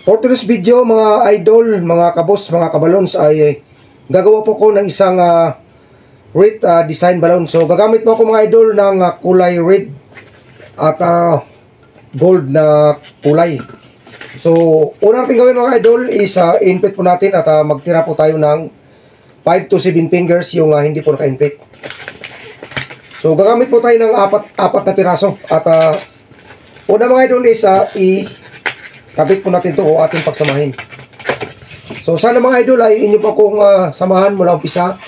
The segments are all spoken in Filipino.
For today's video mga idol, mga kabos, mga kabalons ay gagawa po ko ng isang red design balloon. So gagamit po ako mga idol ng kulay red at gold na kulay. So una natin gawin mga idol is input po natin at magtira po tayo ng 5 to 7 fingers yung hindi po naka-inflate. So gagamit po tayo ng apat na piraso at una mga idol is kabit po natin to o ating pagsamahin. So sana mga idol ay inyo po akong samahan mula umpisa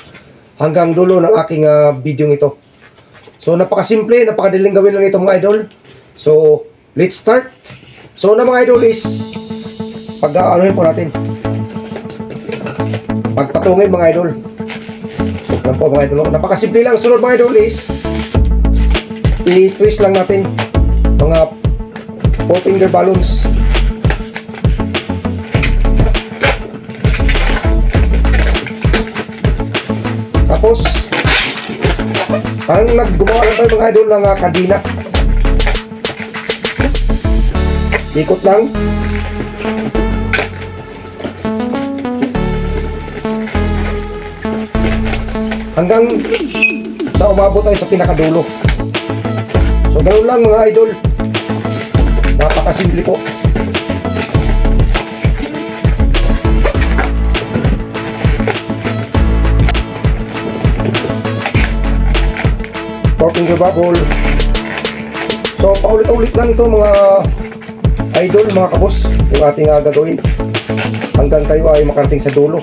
hanggang dulo ng aking video ito. So napakasimple, napakadaling gawin lang ito mga idol. So let's start. So na mga idol is pag-aanohin po natin. Pagpatungin mga idol. Yan po mga idol. Napakasimple lang. Sunod mga idol is i-twist lang natin mga 4 finger balloons. Tapos parang naggumawa lang tayo mga idol ng kadina. Ikot lang. Hanggang sa umabot tayo sa pinakadulo. So ganoon lang mga idol. Napakasimple po. Finger bubble. So paulit-ulit lang ito mga idol, mga kabos, yung ating gagawin hanggang tayo ay makarating sa dulo.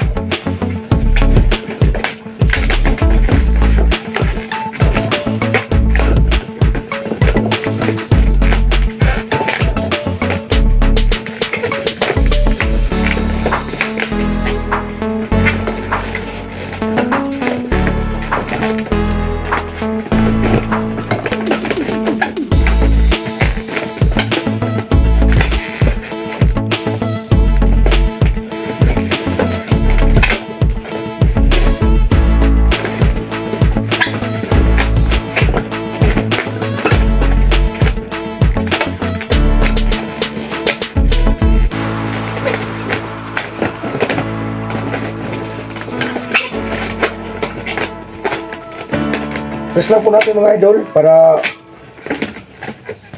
Press lang po natin mga idol para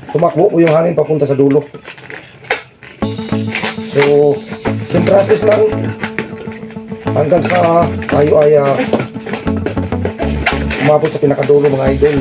tumakbo po yung hangin papunta sa dulo. So, same process lang hanggang sa tayo ay umabot sa pinakadulo mga idol.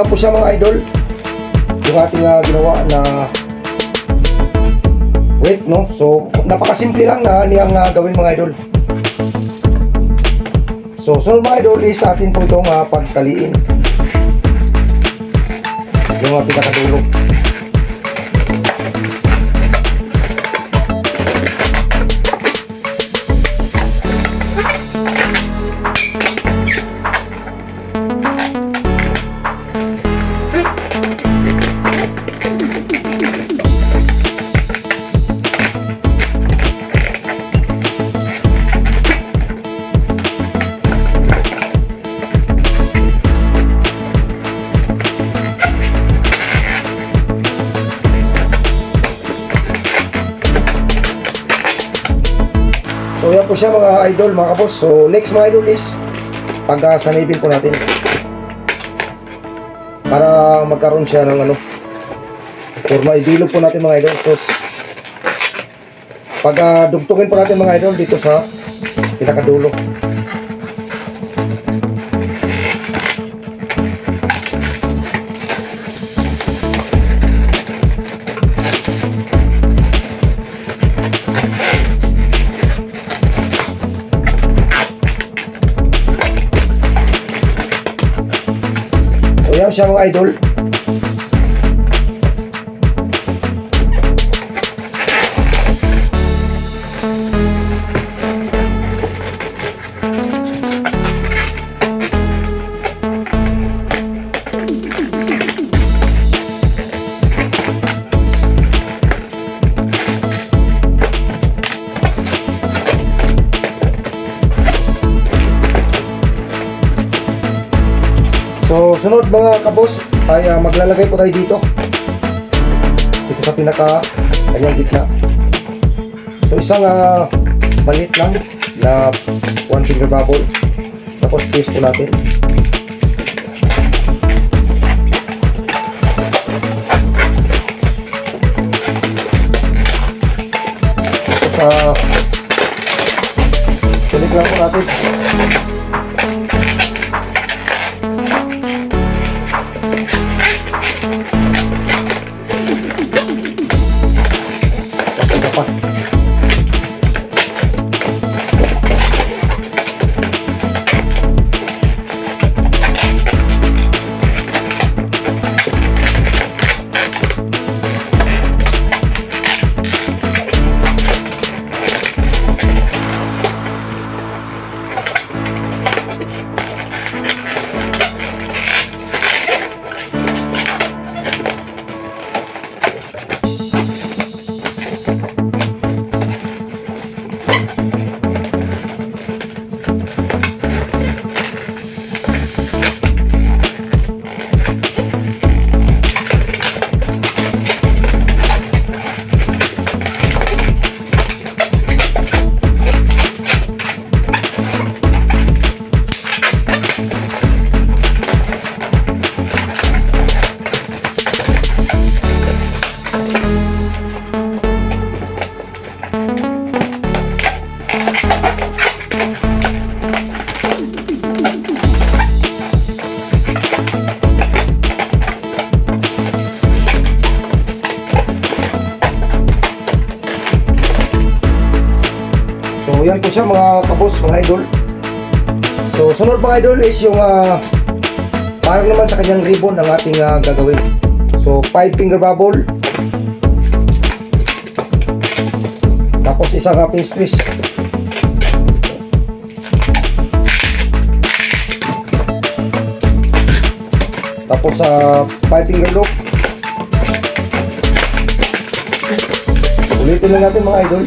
yan po siya mga idol, yung ating ginawa na weight, no? So napakasimple lang na niyang gawin mga idol. So sunod mga idol is atin po itong pagtaliin yung pinakadulo. So yan po siya mga idol, mga kabos. So next mga idol is pagsanibin po natin para magkaroon siya ng ano, forma. Ibilog po natin mga idol. So pag dugtugin po natin mga idol dito sa pinakadulo. Ayan siya mga idol. So sunod mga kabos ay maglalagay po tayo dito sa pinaka kanyang gitna. So isang maliit lang na 1 finger bubble, tapos twist po natin. Tapos tulik lang po natin. So yan po siya mga kabos, mga idol. So sunod mga idol is yung parang naman sa kanyang ribbon ang ating gagawin. So 5 finger bubble, tapos isang pinch twist, tapos 5 finger loop. Ulitin lang natin mga idol.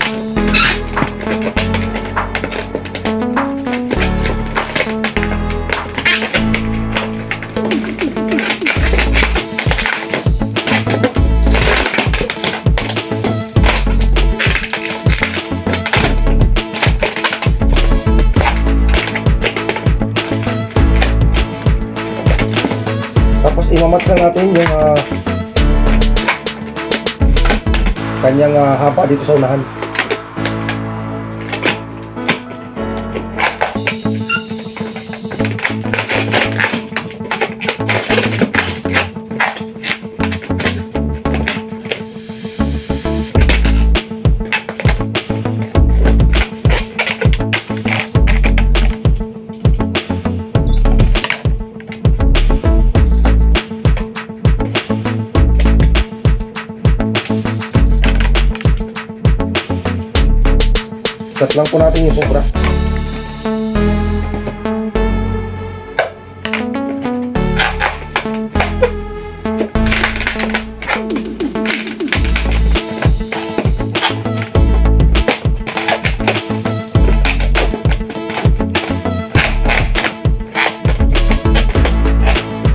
Tapos imamatch lang natin yung kanyang haba dito sa unahan. Iikot lang po natin yung sobra.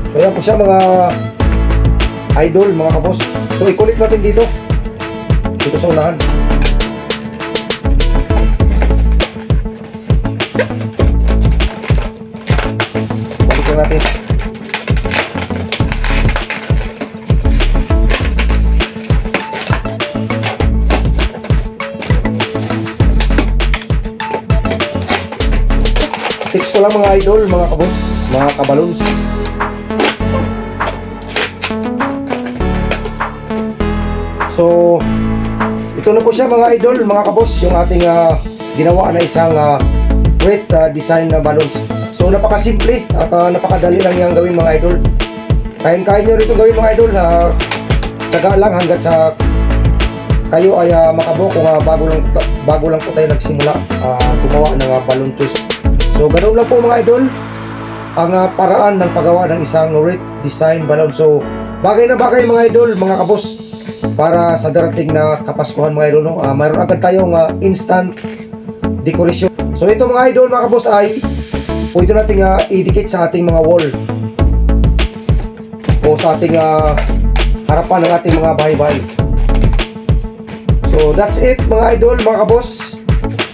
So yan po siya mga idol, mga kabos. So i-connect natin dito sa unahan. Balikan natin. Fix ko lang mga idol, mga kabos, mga kabalons. So, ito na po siya mga idol, mga kabos, yung ating ginawa na isang great design na balloons. So, napakasimple at napakadali lang yung gawin mga idol. Kain-kain nyo rito gawin mga idol. Tsaga lang hanggat sa kayo ay makabo kung bago lang po tayo nagsimula gumawa ng balloon twist. So, ganun lang po mga idol ang paraan ng paggawa ng isang great design balloon. So, bagay na bagay mga idol, mga kabos, para sa darating na Kapaskuhan mga idol, no? Mayroon agad tayong instant decoration. So ito mga idol, mga kabos, ay pwede natin idikit sa ating mga wall o sa ating harapan ng ating mga bahay-bahay. So that's it mga idol, mga kabos.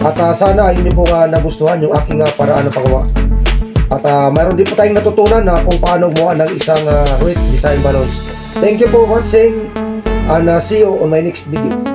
At sana ay hindi po nagustuhan yung aking paraan ng paggawa. At mayroon din po tayong natutunan kung paano gumawa ng isang great design balloons. Thank you for watching. And see you on my next video.